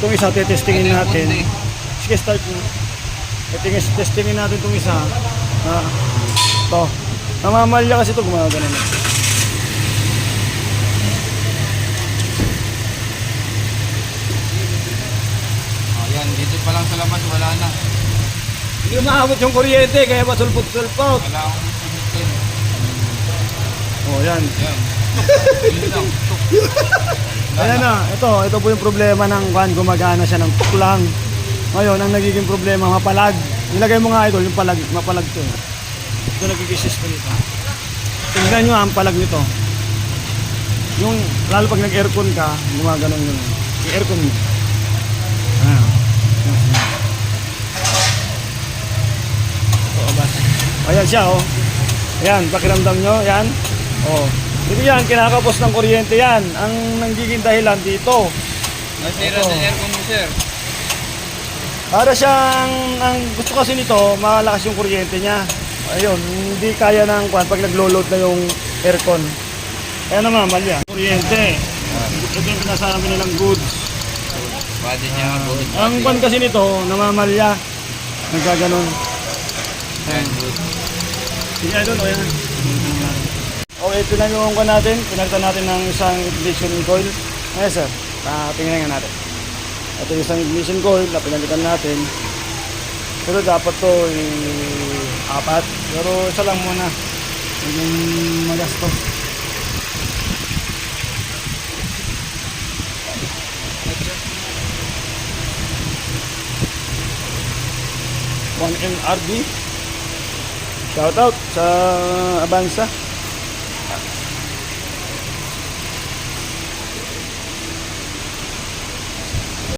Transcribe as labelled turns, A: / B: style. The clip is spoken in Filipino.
A: itong isa, testingin natin. Sige, start mo. Testingin natin itong isa. Ito. Namamalya kasi ito, gumagano na.
B: Ayan, dito pa lang sa labas, wala na.
A: Hindi umaabot yung kuryente, kaya pasulpot-sulpot.
B: Wala akong pinitin.
A: Oh, yan.
B: Ayan. Yun lang.
A: Ayan na, ito po yung problema ng kwan, gumagana siya ng tuklang. Ngayon, ang nagiging problema, mapalag. Nilagay mo nga idol, yung palag, mapalag to. Ito nagkikisis ko nito. Tingnan nyo ang palag nito. Yung, lalo pag nag-aircon ka, gumaganon yun. Yung aircon mo. Ayan siya, oh. Ayan, pakiramdam nyo, yan. Oh. Dito yan, kinakapos ng kuryente yan. Ang nagiging dahilan dito.
B: Nasira sa aircon mo, sir.
A: Para siyang, ang gusto kasi nito, malakas yung kuryente niya. Ayun, hindi kaya ng kwan pag naglo-load na yung aircon. Kaya namamalya. Kuryente. Ito yung pinasabi nilang goods.
B: Body niya, good.
A: Ang kwan kasi nito, namamalya. Nagkaganon.
B: Ayan, good.
A: Sige, idol, o yan. Okay, pinagawa ko natin. Pinagtan natin ng isang ignition coil. Ayan, sir. Tingnan nga natin. Ito yung isang ignition coil na pinalitan natin. Pero dapat to apat. Pero isa lang muna. Medyo magastos. One MRD. Shoutout sa Avanza.